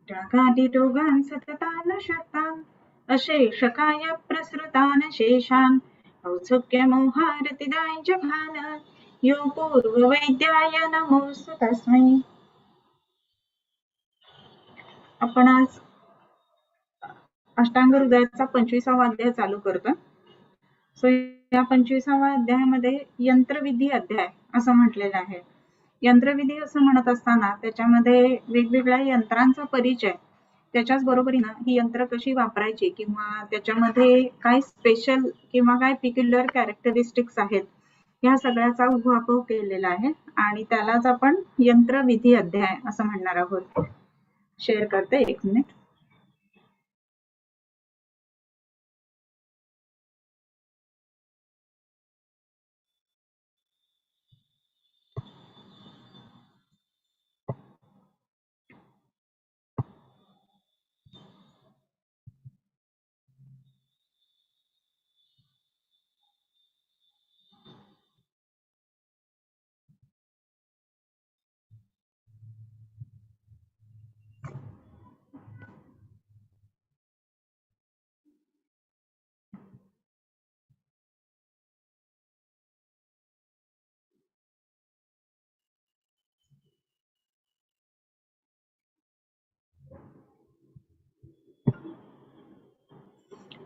रागादी रोगान सततान शतान अशेषकाय प्रसृतान शेषान औत्सुक्य मोहारतिदाय जघान यो पूर्ववैद्याय नमोस्तु तस्मै. आपण आज अष्टांग हृदयाचा 25वा अध्याय चालू करतो. सो या 25व्या अध्यायामध्ये यंत्रविधी अध्याय असं म्हटलेलं आहे. यंत्रविधी असं म्हणत असताना त्याच्यामध्ये वेगवेगळ्या यंत्रांचा परिचय, त्याच्याच बरोबरीनं ही यंत्र कशी वापरायची किंवा त्याच्यामध्ये काय स्पेशल किंवा काय पिक्युलर कॅरेक्टरिस्टिक्स आहेत, ह्या सगळ्याचा उहापोह केलेला आहे आणि त्यालाच आपण यंत्रविधी अध्याय असं म्हणणार आहोत. शेअर करते, एक मिनिट.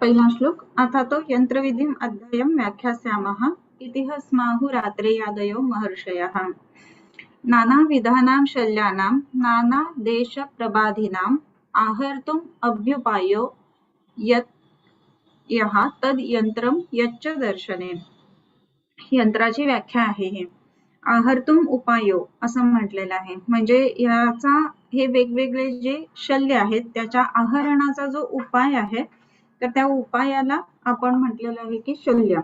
पहिला श्लोक. अथा तो यंत्रविधिम अध्यायम व्याख्यास्यामः इति स्माहुरात्रेयादयो महर्षयः. नानाविधानां शल्यानां नानादेशप्रबाधिनाम् आहर्तुम् अभ्युपायो यः तद् यंत्रम यच्च दर्शने. यंत्राची व्याख्या आहे हे. आहर्तुम उपायो असं म्हटलेलं आहे, म्हणजे याचा हे वेगवेगळे जे शल्य आहेत त्याच्या आहरणाचा जो उपाय आहे तर त्या उपायाला आपण म्हटलेलं आहे की शल्य.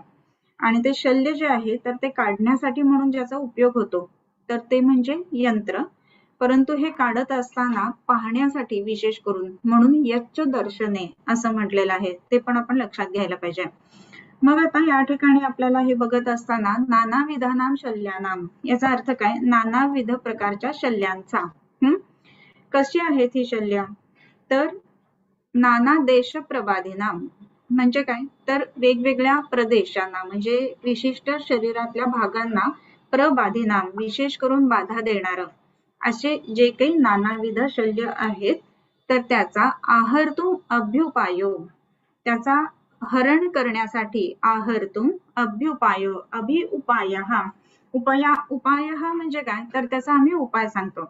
आणि ते शल्य जे आहे तर ते काढण्यासाठी म्हणून ज्याचा उपयोग होतो तर ते म्हणजे यंत्र. परंतु हे काढत असताना पाहण्यासाठी विशेष करून म्हणून यच्च दर्शने असं म्हटलेलं आहे, ते पण आपण लक्षात घ्यायला पाहिजे. मग आता या ठिकाणी आपल्याला हे बघत असताना नानाविधानां शल्यानाम याचा अर्थ काय? नानाविध प्रकारच्या शल्यांचा. कशी आहेत ही शल्य? तर नाना देश प्रबाधिनाम म्हणजे काय? तर वेगवेगळ्या प्रदेशांना म्हणजे विशिष्ट शरीरातल्या भागांना प्रबाधिनाम विशेष करून बाधा देणार असे जे काही नानाविध शल्य आहेत तर त्याचा आहर्तुम अभ्युपायो, त्याचा हरण करण्यासाठी आहर्तुम अभ्युपायो अभिउपाय उपाय म्हणजे काय? तर त्याचा आम्ही उपाय सांगतो,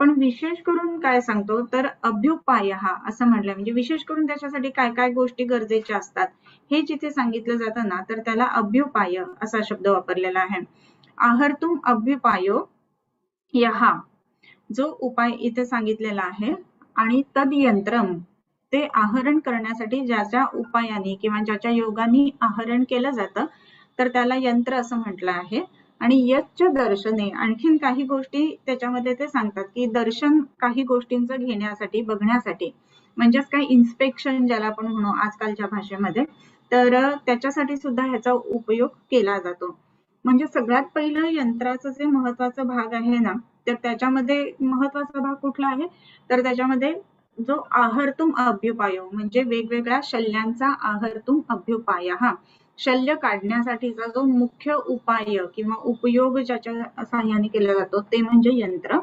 पण विशेष करून काय सांगतो तर अभ्युपाय असं म्हटलं म्हणजे विशेष करून त्याच्यासाठी काय काय गोष्टी गरजेच्या असतात हे जिथे सांगितलं जातं ना तर त्याला अभ्युपाय असा शब्द वापरलेला आहे. आहर्तुम अभ्युपायो यहा जो उपाय इथे सांगितलेला आहे आणि तद यंत्रम ते आहरण करण्यासाठी ज्याच्या उपायाने किंवा ज्याच्या योगाने आहरण केलं जातं तर त्याला यंत्र असं म्हटलं आहे. आणि यच्च दर्शने आणखीन काही गोष्टी त्याच्यामध्ये ते सांगतात की दर्शन काही गोष्टींचं घेण्यासाठी, बघण्यासाठी, म्हणजेच काय इन्स्पेक्शन ज्याला आपण म्हणू आजकालच्या भाषेमध्ये, तर त्याच्यासाठी सुद्धा ह्याचा उपयोग केला जातो. म्हणजे सगळ्यात पहिलं यंत्राचं जे महत्वाचा भाग आहे ना तर त्याच्यामध्ये महत्वाचा भाग कुठला आहे तर त्याच्यामध्ये जो आहर्तुम अभ्युपायो म्हणजे वेगवेगळ्या शल्यांचा आहर्तुम अभ्युपाय शल्य काढण्यासाठीचा जो मुख्य उपाय किंवा उपयोग ज्याच्या सहाय्याने केला जातो ते म्हणजे यंत्र.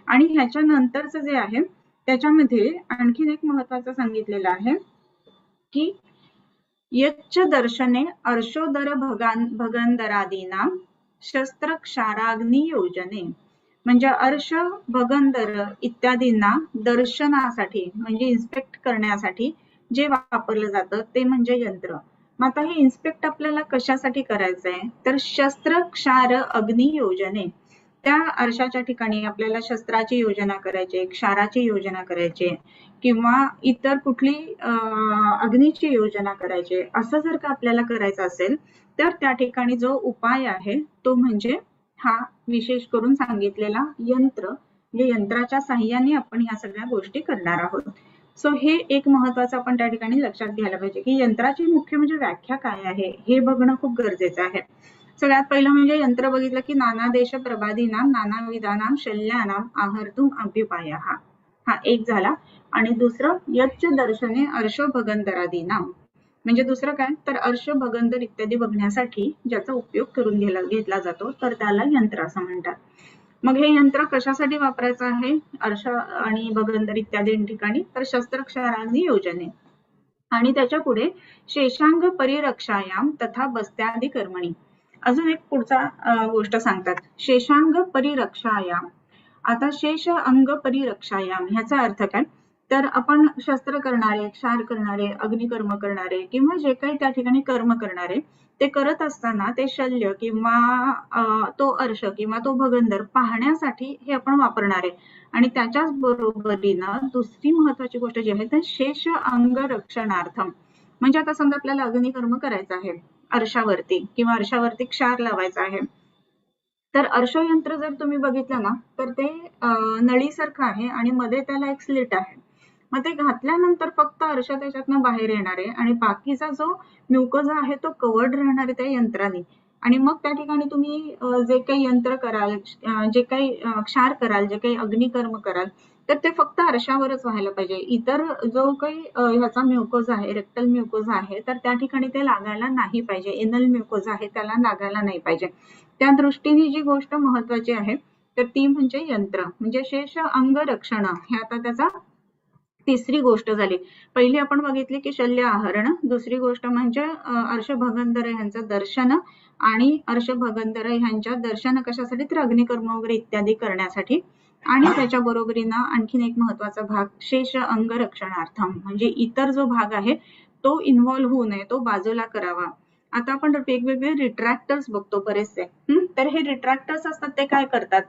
आणि ह्याच्या नंतरचं जे आहे त्याच्यामध्ये आणखीन एक महत्वाचं सांगितलेलं आहे की यच्च दर्शने अर्शोदर भगंदरादीना शस्त्र क्षाराग्नी योजने. म्हणजे अर्श भगंदर इत्यादींना दर्शनासाठी म्हणजे इन्स्पेक्ट करण्यासाठी जे वापरलं जातं ते म्हणजे यंत्र. मग आता हे इन्स्पेक्ट आपल्याला कशासाठी करायचंय तर शस्त्र क्षार अग्नी योजने. त्या अर्शाच्या ठिकाणी आपल्याला शस्त्राची योजना करायची, क्षाराची योजना करायची किंवा इतर कुठली अग्नीची योजना करायची, असं जर का आपल्याला करायचं असेल तर त्या ठिकाणी जो उपाय आहे तो म्हणजे हा विशेष करून सांगितलेला यंत्र. म्हणजे यंत्राच्या साह्याने आपण ह्या सगळ्या गोष्टी करणार आहोत. सो हे एक महत्वाचं आपण त्या ठिकाणी लक्षात घ्यायला पाहिजे की यंत्राची मुख्य म्हणजे व्याख्या काय आहे हे बघणं खूप गरजेचं आहे. सगळ्यात पहिलं म्हणजे यंत्र बघितलं की नाना देश प्रबाधीनाम नाना विधानाम शल्यानाम आहर्तुम अभ्युपाय हा एक झाला. आणि दुसरं यच्च दर्शने अर्श भगंदरादीना, म्हणजे दुसरं काय तर अर्श भगंदर इत्यादी बघण्यासाठी ज्याचा उपयोग करून घेतला जातो तर त्याला यंत्र असं म्हणतात. मग हे यंत्र कशासाठी वापरायचं आहे अर्श आणि भगंदर इत्यादी ठिकाणी तर शस्त्रक्षारांनी योजने. आणि त्याच्या पुढे शेषांग परिरक्षायाम तथा बस्त्यादी कर्मणी. अजून एक पुढचा गोष्ट सांगतात शेषांग परिरक्षायाम. आता शेष अंग परिरक्षायाम ह्याचा अर्थ काय तर आपण शस्त्र करणारे, क्षार करणारे, अग्निकर्म करणारे किंवा जे काही त्या ठिकाणी कर्म करणारे ते करत असताना ते शल्य किंवा तो अर्श किंवा तो भगंदर पाहण्यासाठी हे आपण वापरणारे. आणि त्याच्याच बरोबरीनं दुसरी महत्वाची गोष्ट जी आहे तर शेष अंग रक्षणार्थम. म्हणजे आता समजा आपल्याला अग्निकर्म करायचं आहे अर्शावरती किंवा अर्शावरती क्षार लावायचा आहे तर अर्शयंत्र जर तुम्ही बघितलं ना तर ते नळीसारखं आहे आणि मध्ये त्याला एक स्लिट आहे. मग ते घातल्यानंतर फक्त अर्श त्याच्यातनं बाहेर येणार आहे आणि बाकीचा जो म्युकोझा आहे तो कवर्ड राहणार आहे त्या यंत्राने. आणि मग त्या ठिकाणी तुम्ही जे काही यंत्र कराल, जे काही क्षार कराल, जे काही अग्निकर्म कराल तर ते फक्त अर्शावरच व्हायला पाहिजे. इतर जो काही ह्याचा म्युकोझा आहे, रेक्टल म्युकोझा आहे तर त्या ठिकाणी ते लागायला नाही पाहिजे. एनल म्युकोझा आहे त्याला लागायला नाही पाहिजे. त्या दृष्टीने जी गोष्ट महत्वाची आहे तर ती म्हणजे यंत्र, म्हणजे शेष अंग रक्षण. हे आता त्याचा तिसरी गोष्ट झाली. पहिली आपण बघितली की शल्य आहरण, दुसरी गोष्ट म्हणजे अर्श भगंदर यांचं दर्शन आणि अर्श भगंदर यांच्या दर्शन कशासाठी तर अग्निकर्म वगैरे इत्यादी करण्यासाठी. आणि त्याच्या बरोबरीनं आणखीन एक महत्वाचा भाग शेष अंग रक्षणार्थम, म्हणजे इतर जो भाग आहे तो इन्व्हॉल्व्ह होऊ नये, तो बाजूला करावा. आता आपण वेगवेगळे रिट्रॅक्टर्स बघतो बरेचसे. तर हे रिट्रॅक्टर्स असतात ते काय करतात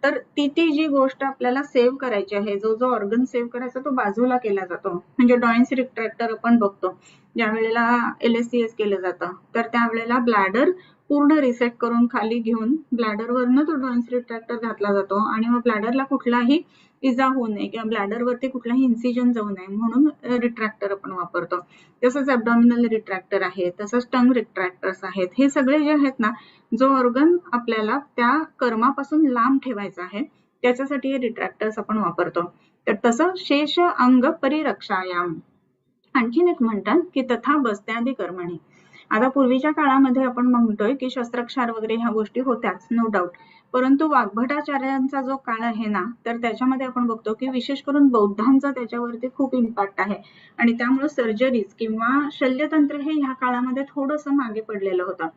तर ती जी गोष्ट आपल्याला सेव्ह करायची आहे, जो ऑर्गन सेव्ह करायचा तो बाजूला केला जातो. म्हणजे डॉयन्स रिट्रॅक्टर आपण बघतो ज्या वेळेला LSCS केलं जातं तर त्यावेळेला ब्लॅडर पूर्ण रिसेट करून खाली घेऊन ब्लॅडरवरनं तो डॉयन्स रिट्रॅक्टर घातला जातो आणि मग ब्लॅडरला कुठलाही इजा होऊ नये किंवा ब्लॅडरवरती कुठलाही इन्सिजन जाऊ नये म्हणून रिट्रॅक्टर आपण वापरतो. तसंच ॲब्डॉमिनल रिट्रॅक्टर आहे, तसंच टंग रिट्रॅक्टर्स आहेत. हे सगळे जे आहेत ना जो ऑर्गन आपल्याला त्या कर्मापासून लांब ठेवायचा आहे त्याच्यासाठी हे रिट्रॅक्टर्स आपण वापरतो. तर तसं शेष अंग परिरक्षायाम. आणखीन एक म्हणतात की तथा बस्त्यादी कर्मणी. आता पूर्वीच्या काळामध्ये आपण म्हणतोय की शस्त्रक्षार वगैरे ह्या गोष्टी होत्याच नो डाऊट, परंतु वाग्भटाचार्यांचा जो काळ आहे ना तर त्याच्यामध्ये आपण बघतो की विशेष करून बौद्धांचा त्याच्यावरती खूप इम्पॅक्ट आहे आणि त्यामुळे सर्जरीज किंवा शल्यतंत्र हे ह्या काळामध्ये थोडंसं मागे पडलेलं होतं.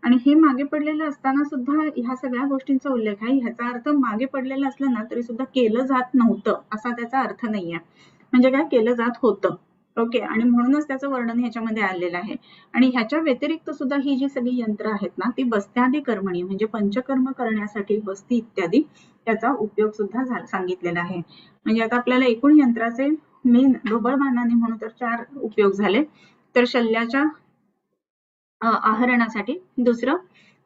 आणि हे मागे पडलेलं असताना सुद्धा ह्या सगळ्या गोष्टींचा उल्लेख आहे. ह्याचा अर्थ मागे पडलेलं असलं ना तरी सुद्धा केलं जात नव्हतं असा त्याचा अर्थ नाहीये. म्हणजे काय केलं जात होतं. ओके, आणि म्हणूनच त्याचं वर्णन ह्याच्यामध्ये आलेलं आहे. आणि ह्याच्या व्यतिरिक्त सुद्धा ही जी सगळी यंत्र आहेत ना ती बस्त्यादी कर्मणी म्हणजे पंचकर्म करण्यासाठी बस्ती इत्यादी त्याचा उपयोग सुद्धा सांगितलेला आहे. म्हणजे आता आपल्याला एकूण यंत्राचे मेन ढोबळ मानाने म्हणू तर 4 उपयोग झाले. तर शल्याच्या आहरणासाठी, दुसरं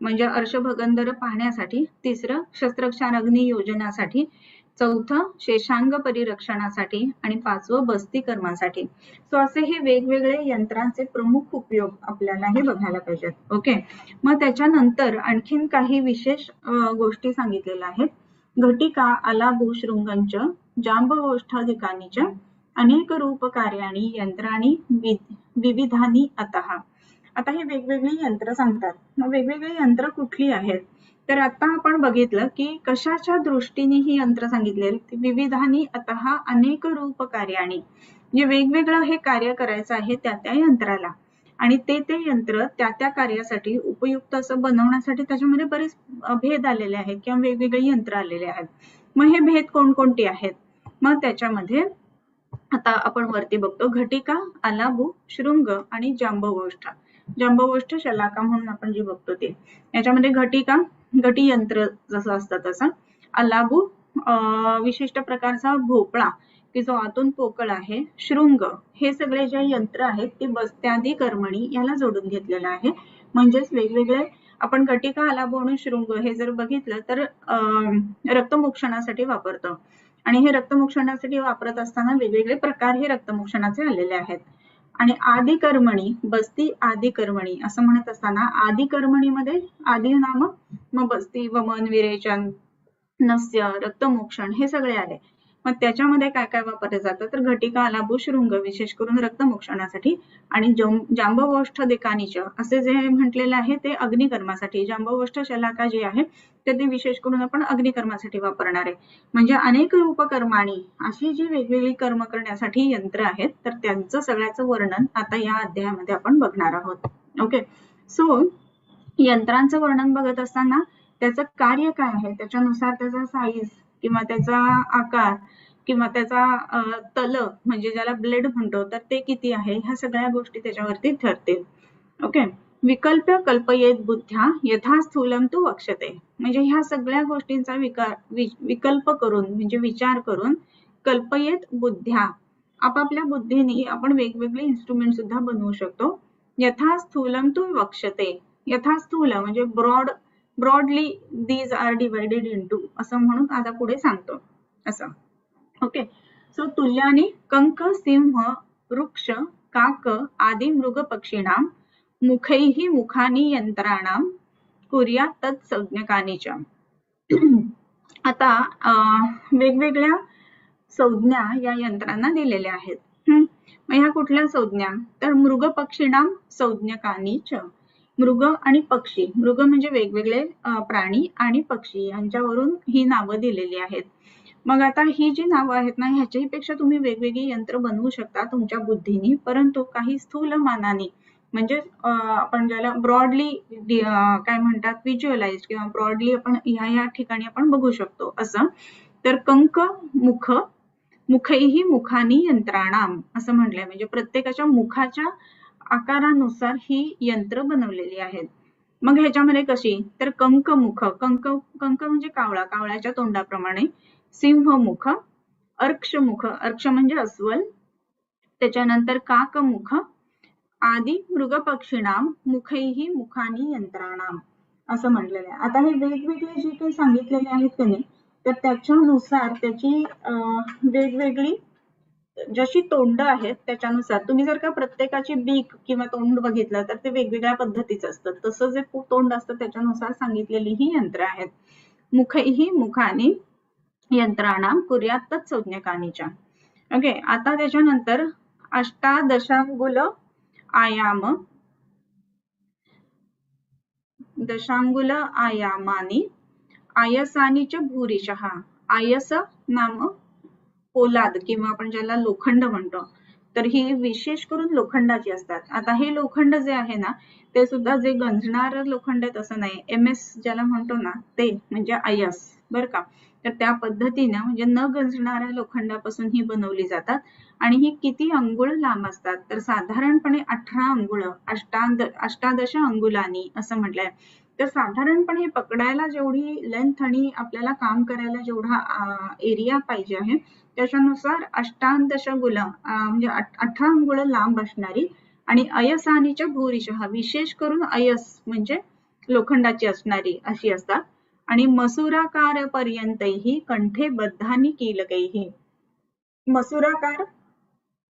म्हणजे अर्श भगंदर पाहण्यासाठी, तिसरं शस्त्रक्षार अग्नी योजनासाठी, चौथं शेषांग परिरक्षणासाठी आणि पाचवं बस्ती कर्मासाठी. सो असे हे वेगवेगळे यंत्रांचे प्रमुख उपयोग आपल्याला हे बघायला पाहिजेत. ओके, मग त्याच्यानंतर आणखीन काही विशेष गोष्टी सांगितलेल्या आहेत. घटिका आलाभू शृंगंच जांबगोष्ठाधिकानीच अनेक रूप कार्याणी यंत्राणी विविधानी अतः. आता हे वेगवेगळी यंत्र सांगतात. मग वेगवेगळी यंत्र कुठली आहेत तर आता आपण बघितलं की कशाच्या दृष्टीने ही यंत्र सांगितले विविधानी अतः अनेक रूप कार्याणी, म्हणजे वेगवेगळं हे कार्य करायचं आहे त्या यंत्राला आणि ते यंत्र त्या कार्यासाठी उपयुक्त असं बनवण्यासाठी त्याच्यामध्ये बरेच भेद आलेले आहेत किंवा वेगवेगळे यंत्र आलेले आहेत. मग हे भेद कोणकोणते आहेत मग त्याच्यामध्ये आता आपण वरती बघतो घटिका, आलाभू, शृंग आणि जांबगोष्ठ. जांबगोष्ठ शलाका म्हणून आपण जे बघतो ते. याच्यामध्ये घटिका घटी यंत्र जसं असतं तसं, आलाभू विशिष्ट प्रकारचा भोपळा की जो आतून पोकळ आहे, शृंग हे सगळे जे यंत्र आहेत ते बस्त्यादी कर्मणी याला जोडून घेतलेलं आहे. म्हणजेच वेगवेगळे आपण घटिका, आलाभू आणि शृंग हे जर बघितलं तर रक्तमोक्षणासाठी वापरतो आणि हे रक्तमोक्षणासाठी वापरत असताना वेगवेगळे प्रकार हे रक्तमोक्षणाचे आलेले आहेत. आणि आदि कर्मणी, बस्ती आदि कर्मणी असं म्हणत असताना आदि कर्मणीमध्ये आदि नाम मग बस्ती, वमन, विरेचन, नस्य, रक्तमोक्षण हे सगळे आले. मग त्याच्यामध्ये काय काय वापरलं जातं तर घटिका, लाभू, शृंग विशेष करून रक्त मोक्षणासाठी आणि जांबवोष्ठ देकानिच असे जे म्हटलेलं आहे ते अग्निकर्मासाठी. जांबवोष्ठ शलाका जी आहे तर ती विशेष करून आपण अग्निकर्मासाठी वापरणार आहे. म्हणजे अनेक रूपकर्माणी अशी जी वेगवेगळी कर्म करण्यासाठी यंत्र आहेत तर त्यांचं सगळ्याचं वर्णन आता या अध्यायामध्ये आपण बघणार आहोत. ओके, सो यंत्रांचं वर्णन बघत असताना त्याचं कार्य काय आहे, त्याच्यानुसार त्याचा साईज किंवा त्याचा आकार किंवा त्याचा तल म्हणजे ज्याला ब्लेड म्हणतो तर ते किती आहे, ह्या सगळ्या गोष्टी त्याच्यावरती ठरतील. ओके, विकल्प कल्पयेत बुद्ध्या यथा स्थूलम तू वक्षते. म्हणजे ह्या सगळ्या गोष्टींचा विकल्प करून म्हणजे विचार करून कल्पयेत बुद्ध्या आपापल्या बुद्धीने आपण वेगवेगळे इन्स्ट्रुमेंट सुद्धा बनवू शकतो. यथा स्थूलम तू वक्षते, यथा स्थूल म्हणजे broadly these are divided into असं म्हणून आता पुढे सांगतो असं. ओके, सो तुल्याने कंक, सिंह, वृक्ष, काक आदी मृग पक्षीणाम मुखैहि मुखानी यंत्राणाम कुर्यात तत्संज्ञकानीच. आता वेगवेगळ्या संज्ञा या यंत्रांना दिलेल्या आहेत. मग ह्या कुठल्या संज्ञा तर मृग पक्षीणाम संज्ञकानीच. मृग आणि पक्षी, मृग म्हणजे वेगवेगळे प्राणी आणि पक्षी यांच्यावरून ही नावं दिलेली आहेत. मग आता ही जी नावं आहेत ना ह्याच्याही पेक्षा तुम्ही वेगवेगळी यंत्र बनवू शकता तुमच्या बुद्धीने, परंतु काही स्थूल मानाने म्हणजे आपण ज्याला ब्रॉडली काय म्हणतात व्हिज्युअलाइज किंवा ब्रॉडली आपण ह्या ठिकाणी आपण बघू शकतो असं. तर कंक, मुख, मुखैहि मुखानी यंत्राणाम असं म्हटलंय म्हणजे प्रत्येकाच्या मुखाच्या आकारानुसार ही यंत्र बनवलेली आहेत. मग ह्याच्यामध्ये कशी तर कंक मुख, कंक म्हणजे कावळा, कावळ्याच्या तोंडाप्रमाणे. सिंह मुख, अर्क्ष मुख, अर्क्ष म्हणजे अस्वल, त्याच्यानंतर काक मुख आदी मृग पक्षीणाम मुखैहि मुखानी यंत्राणाम असं म्हटलेलं आहे. आता हे वेगवेगळे जे काही सांगितलेले आहेत की नाही तर त्याच्यानुसार त्याची वेगवेगळी जशी तोंड आहेत त्याच्यानुसार तुम्ही जर का प्रत्येकाची बीक किंवा तोंड बघितलं तर ते वेगवेगळ्या पद्धतीचं असतं, तसं जे तोंड असतं त्याच्यानुसार सांगितलेली ही यंत्र आहेत. मुखैहि मुखानी यंत्राणाम कुर्यात तत्संज्ञकानीच. ओके, आता त्याच्यानंतर अष्टादशांगुल आयाम, दशांगुल आयामानी आयसानीच भूरिशः. आयस नाम पोलाद किंवा आपण ज्याला लोखंड म्हणतो तर ही विशेष करून लोखंडाची असतात. आता हे लोखंड जे आहे ना ते सुद्धा जे गंजणार लोखंड आहे तसं नाही, MS ज्याला म्हणतो ना ते म्हणजे आयस बर का. तर त्या पद्धतीने म्हणजे न गंजणाऱ्या लोखंडापासून ही बनवली जातात. आणि ही किती अंगुळ लांब असतात तर साधारणपणे 18 अंगुळ, अष्टादश अंगुलानी असं म्हटलंय. तर साधारणपणे पकडायला जेवढी लेंथ आणि आपल्याला काम करायला जेवढा एरिया पाहिजे आहे त्याच्यानुसार अष्टादश अंगुल म्हणजे 18 अंगुळ लांब असणारी आणि अयसानीच्या भूरिशः विशेष करून अयस म्हणजे लोखंडाची असणारी अशी असतात. आणि मसुराकार पर्यंतही कंठे बद्धानी कीलकैही, मसुराकार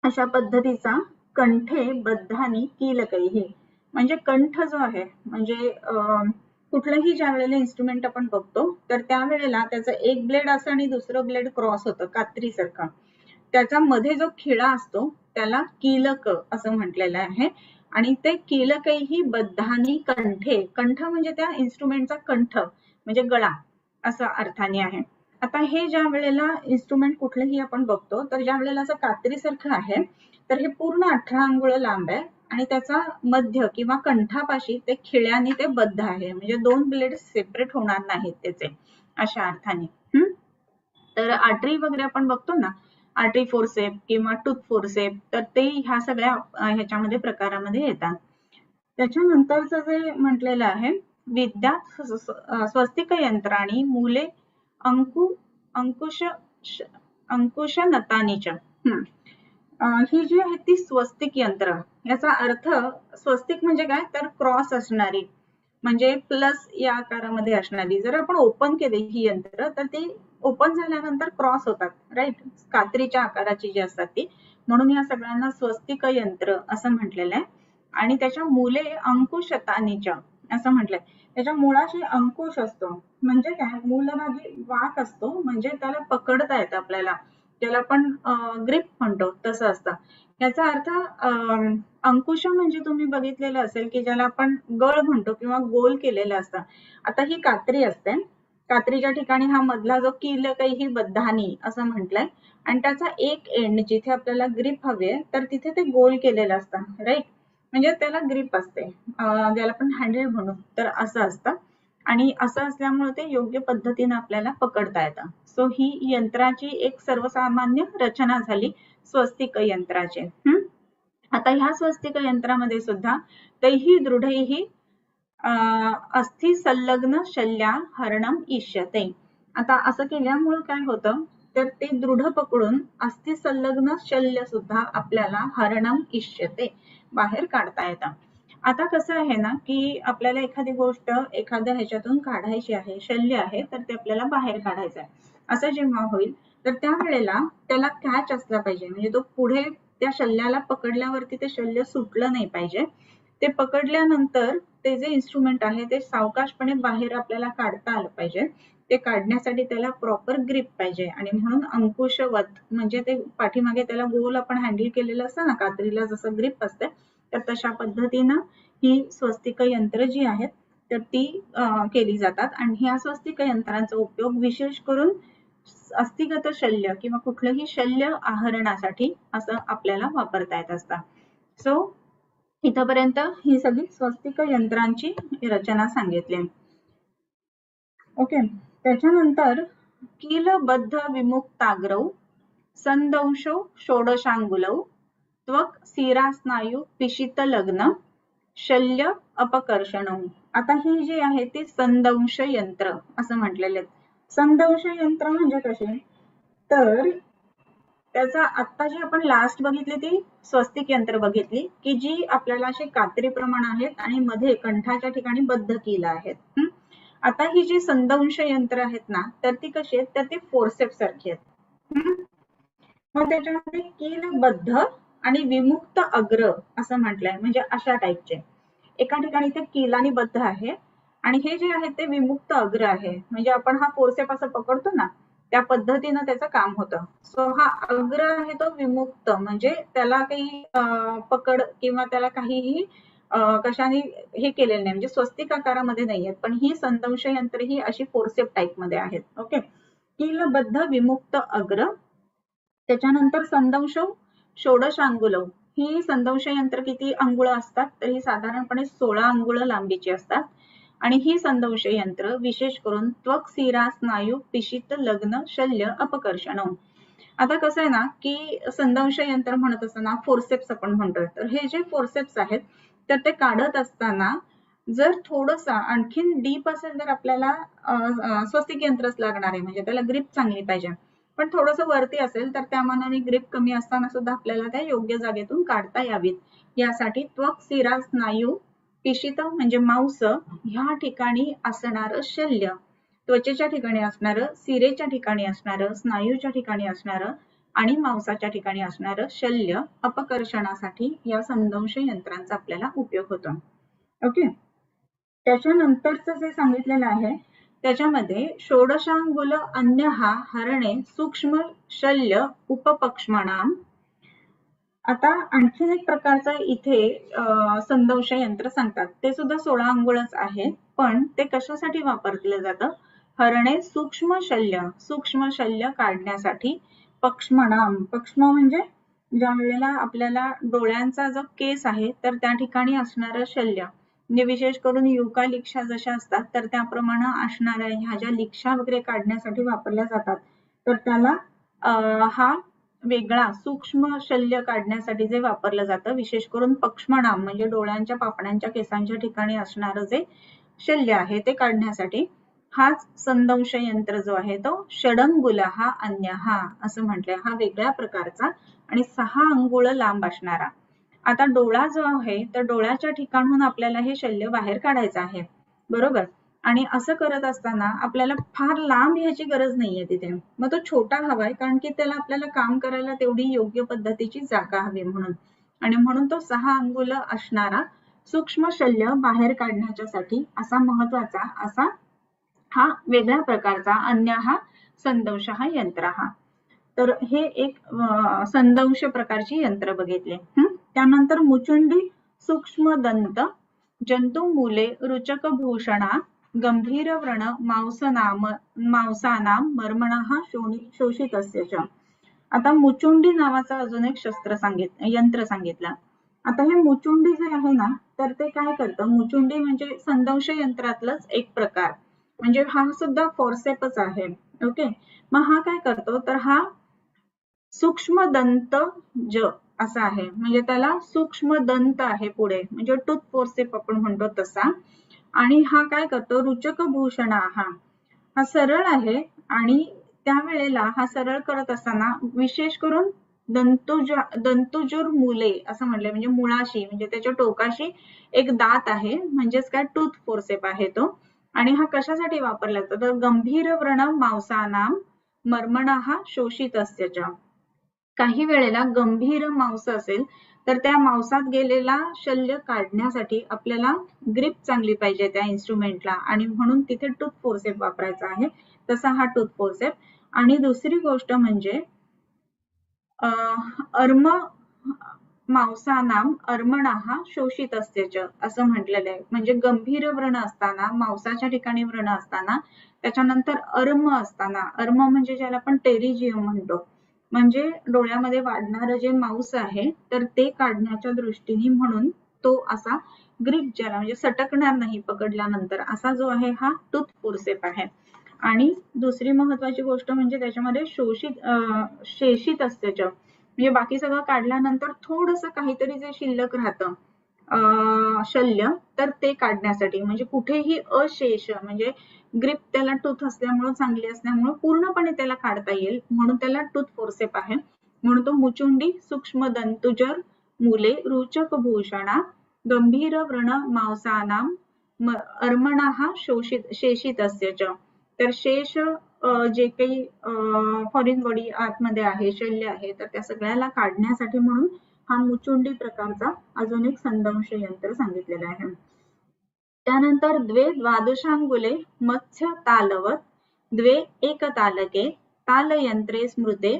अशा पद्धतीचा कंठे बद्धानी कीलकैही म्हणजे कंठ जो आहे म्हणजे कुठलंही ज्या वेळेला इन्स्ट्रुमेंट आपण बघतो तर त्यावेळेला त्याचं एक ब्लेड असं आणि दुसरं ब्लेड क्रॉस होतं कात्रीसारखा, त्याचा मध्ये जो खिळा असतो त्याला कीलक असं म्हटलेलं आहे. आणि ते कीलकैही बद्धानी कंठे, कंठ म्हणजे त्या इन्स्ट्रुमेंटचा कंठ म्हणजे गळा असं अर्थाने आहे. आता हे ज्या वेळेला इन्स्ट्रुमेंट कुठलेही आपण बघतो तर ज्या वेळेला असं कात्रीसारखं आहे तर हे पूर्ण 18 अंगुळ लांब आहे आणि त्याचा मध्य किंवा कंठापाशी ते खिळ्याने ते बद्ध आहे म्हणजे दोन ब्लेड सेपरेट होणार नाहीत त्याचे अशा अर्थाने. तर आर्टरी वगैरे आपण बघतो ना, आर्टरी फोर्सेप किंवा टूथ फोर्सेप तर ते ह्या सगळ्या ह्याच्यामध्ये प्रकारामध्ये येतात. त्याच्यानंतरचं जे म्हटलेलं आहे विद्या स्वस्तिक यंत्राणी मूले अंकुश नतानीच. ही जी आहे ती स्वस्तिक यंत्र, याचा अर्थ स्वस्तिक म्हणजे काय तर क्रॉस असणारी म्हणजे प्लस या आकारामध्ये असणारी. जर आपण ओपन केली ही यंत्र तर ती ओपन झाल्यानंतर क्रॉस होतात राईट, कात्रीच्या आकाराची जी असतात ती, म्हणून या सगळ्यांना स्वस्तिक यंत्र असं म्हटलेलं आहे. आणि त्याच्या मूले अंकुशतानीच असं म्हटलंय, त्याच्या मुळाशी अंकुश असतो म्हणजे काय मूलभागी वाक असतो म्हणजे त्याला पकडता येतं आपल्याला ज्याला आपण ग्रिप म्हणतो तसं असतं. याचा अर्थ अंकुश म्हणजे तुम्ही बघितलेलं असेल की ज्याला आपण गळ म्हणतो किंवा गोल केलेलं असतं. आता ही कात्री असते, कात्रीच्या ठिकाणी हा मधला जो कीलकैहि बद्धानी असं म्हटलंय आणि त्याचा एक एंड जिथे आपल्याला ग्रिप हवी आहे तर तिथे ते गोल केलेलं असतं, राईट. म्हणजे त्याला ग्रिप असते, ज्याला आपण हँडल म्हणू तर असं असतं. आणि असं असल्यामुळे ते योग्य पद्धतीने आपल्याला पकडता येतं. सो ही यंत्राची एक सर्वसामान्य रचना झाली स्वस्तिक यंत्राचे. आता ह्या स्वस्तिक यंत्रामध्ये सुद्धा तैहि दृढैहि अस्थि संलग्न शल्या हरणम इष्यते. आता असं केल्यामुळे काय होतं तर ते दृढ पकडून अस्थि संलग्न शल्य सुद्धा आपल्याला हरणम इष्यते बाहेर काढता येतं. आता कसं आहे ना की आपल्याला एखादी गोष्ट एखाद्या ह्याच्यातून काढायची आहे, शल्य आहे तर ते आपल्याला बाहेर काढायचं आहे. असं जेव्हा होईल तर त्यावेळेला त्याला कॅच असला पाहिजे, म्हणजे तो पुढे त्या शल्याला पकडल्यावरती ते शल्य सुटलं नाही पाहिजे. ते पकडल्यानंतर ते जे इन्स्ट्रुमेंट आहे ते सावकाशपणे बाहेर आपल्याला काढता आलं पाहिजे. ते काढण्यासाठी त्याला प्रॉपर ग्रिप पाहिजे आणि म्हणून अंकुशवत म्हणजे ते पाठीमागे त्याला गोल आपण हँडल केलेलं असतं ना, कात्रीला जसं ग्रिप असते तर तशा पद्धतीनं ही स्वस्तिक यंत्र जी आहेत तर ती केली जातात. आणि ह्या स्वस्तिक यंत्रांचा उपयोग विशेष करून अस्थिगत शल्य किंवा कुठलंही शल्य आहरणासाठी असं आपल्याला वापरता येत असतं. सो इथपर्यंत ही सगळी स्वस्तिक यंत्रांची रचना सांगितली. ओके. त्याच्यानंतर कीलबद्ध विमुक्ताग्रौ संदंशो षोडशांगुलौ त्वक सिरास्नायू पिशित लग्न शल्य अपकर्षण. आता ही जी आहे ती संदंश यंत्र असं म्हटलेले आहेत. संदंश यंत्र म्हणजे कसे तर त्याचा आता जी आपण लास्ट बघितली ती स्वस्तिक यंत्र बघितली की जी आपल्याला अशी कात्री प्रमाण आहेत आणि मध्ये कंठाच्या ठिकाणी बद्ध कील आहेत. आता ही जी संदंश यंत्र आहेत ना तर ती कशी आहेत तर ती फोरसेप्स सारखी आहेत. मग त्याच्यामध्ये कीलबद्ध आणि विमुक्त अग्र असं म्हटलंय, म्हणजे अशा टाईपचे. एका ठिकाणी ते कीलानी बद्ध आहे आणि हे जे आहे ते विमुक्त अग्र आहे, म्हणजे आपण हा फोरसेप असं पकडतो ना त्या पद्धतीनं त्याचं काम होतं. सो हा अग्र आहे तो विमुक्त, म्हणजे त्याला काही पकड किंवा त्याला काहीही कशाने हे केलेलं नाही, म्हणजे स्वस्तिक आकारामध्ये नाही आहेत. पण ही संदंश यंत्र ही अशी फोरसेप टाईप मध्ये आहेत. ओके. कीलबद्ध विमुक्त अग्र. त्याच्यानंतर संदंश षोडशांगुलौ. ही संदंश यंत्र किती अंगुळ असतात तर ही साधारणपणे 16 अंगुळ लांबीची असतात. आणि ही संदंश यंत्र विशेष करून त्वक सिरा स्नायू पिशित लग्न शल्य अपकर्षण. आता कसं आहे ना की संदंश यंत्र म्हणत असताना फोरसेप्स आपण म्हणतोय, तर हे जे फोरसेप्स आहेत तर ते काढत असताना जर थोडस आणखीन डीप असेल तर आपल्याला स्वस्तिक यंत्रच लागणार आहे, म्हणजे त्याला ग्रिप चांगली पाहिजे. पण थोडस वरती असेल तर त्या मानाने ग्रिप कमी असताना सुद्धा आपल्याला त्या योग्य जागेतून काढता यावीत यासाठी त्वक सिरा स्नायू पिशित म्हणजे मांस ह्या ठिकाणी असणार शल्य, त्वचेच्या ठिकाणी असणार, सिरेच्या ठिकाणी असणार, स्नायूच्या ठिकाणी असणार आणि मांसाच्या ठिकाणी असणार शल्य अपकर्षणासाठी या संदंश यंत्रांचा आपल्याला उपयोग होतो. ओके. त्याच्यानंतरचं जे सांगितलेलं आहे त्याच्यामध्ये षोडशांगुल अन्यहा हरणे सूक्ष्म शल्य उपपक्ष्मणाम. आता आणखीन एक प्रकारचं इथे संदंश यंत्र सांगतात, ते सुद्धा 16 अंगुळच आहे, पण ते कशासाठी वापरलं जातं हरणे सूक्ष्म शल्य काढण्यासाठी. पक्ष्मणाम, पक्ष्म म्हणजे ज्या वेळेला आपल्याला डोळ्यांचा जो केस आहे तर त्या ठिकाणी असणारं शल्य, म्हणजे विशेष करून युकालिक्षा जशा असतात तर त्याप्रमाणे असणाऱ्या ह्या ज्या लिक्षा वगैरे काढण्यासाठी वापरल्या जातात तर त्याला हा वेगळा सूक्ष्म शल्य काढण्यासाठी जे वापरलं जातं, विशेष करून पक्ष्मणाम म्हणजे डोळ्यांच्या पापण्यांच्या केसांच्या ठिकाणी असणारं जे शल्य आहे ते काढण्यासाठी हाच संदंश यंत्र जो आहे तो षडंगुल हा अन्य हा असं म्हटलंय, हा वेगळ्या प्रकारचा आणि 6 अंगुळ लांब असणारा. आता डोळा जो आहे तर डोळ्याच्या ठिकाणून आपल्याला हे शल्य बाहेर काढायचं आहे, बरोबर. आणि असं करत असताना आपल्याला फार लांब ह्याची गरज नाहीये तिथे, मग तो छोटा हवाय कारण की त्याला आपल्याला काम करायला तेवढी योग्य पद्धतीची जागा हवी म्हणून. आणि म्हणून तो 6 अंगुल असणारा सूक्ष्म शल्य बाहेर काढण्याच्यासाठी असा महत्वाचा असा हा वेगळ्या प्रकारचा अन्य हा संदंश हा यंत्र हा. तर हे एक संदंश प्रकारची यंत्र बघितले. त्यानंतर मुचुंडी सूक्ष्म दंत जंतुमूले रुचक भूषणा गंभीर व्रण मांसानां मर्मणः शोषितस्य च. आता मुचुंडी नावाचं अजून एक यंत्र सांगितलं. आता हे मुचुंडी जे आहे ना, तर ते काय करतं, मुचुंडी म्हणजे संदंश यंत्रातलंच एक प्रकार, म्हणजे हा सुद्धा फोर्सेपच आहे. ओके, मग हा काय करतो, तर हा सूक्ष्म दंत ज असा आहे, म्हणजे त्याला सूक्ष्म दंत आहे पुढे, म्हणजे टूथ फोर्सेप आपण म्हणतो तसा. आणि हा काय करतो, रुचक भूषणा, हा सरळ आहे. आणि त्यावेळेला हा सरळ करत असताना विशेष करून दंतुजूर मूले असं म्हटलंय, म्हणजे मुळाशी, म्हणजे त्याच्या टोकाशी एक दात आहे, म्हणजेच काय टूथ फोर्सेप आहे तो. आणि हा कशासाठी वापरला जातो, तर गंभीर व्रण मांसानां मर्मणः शोषितस्य च. काही वेळेला गंभीर मांस असेल तर त्या मांसात गेलेला शल्य काढण्यासाठी आपल्याला ग्रिप चांगली पाहिजे त्या इन्स्ट्रुमेंटला, आणि म्हणून तिथे टूथ फोर्सेप वापरायचा आहे, तसा हा टूथ फोर्सेप. आणि दुसरी गोष्ट म्हणजे अर्म मांसानां अर्मणः शोषितस्य च असं म्हटलेलं आहे. म्हणजे गंभीर व्रण असताना, मांसाच्या ठिकाणी व्रण असताना, त्याच्यानंतर अर्म असताना, अर्म म्हणजे ज्याला आपण टेरिजियम म्हणतो, म्हणजे डोळ्यामध्ये वाढणारं जे मांस आहे तर ते काढण्याच्या दृष्टीने, म्हणून तो असा ग्रिप ज्याला, म्हणजे सटकणार नाही पकडल्यानंतर, असा जो आहे हा टूथ फोर्सेप आहे. आणि दुसरी महत्वाची गोष्ट म्हणजे त्याच्यामध्ये शेषित असते, म्हणजे बाकी सगळं काढल्यानंतर थोडंसं काहीतरी जे शिल्लक राहतं शल्य, तर ते काढण्यासाठी, म्हणजे कुठेही अशेष, म्हणजे ग्रिप त्याला टूथ असल्यामुळे, चांगली असल्यामुळे पूर्णपणे त्याला काढता येईल, म्हणून त्याला टूथ फोर्सेप आहे. म्हणून तो मुचुंडी सूक्ष्म दंतुजर मूले रुचक भूषणा गंभीर व्रण मांसानां अर्मणः शेषितस्य च. तर शेष जे काही फॉरेन बॉडी आतमध्ये आहे, शल्य आहे, तर त्या सगळ्याला काढण्यासाठी म्हणून हा मुचुंडी प्रकारचा अजून एक संदंश यंत्र सांगितलेला आहे. त्यानंतर द्वे द्वादशांगुले मत्स्य तालवत द्वे एकतालके तालयंत्रे स्मृते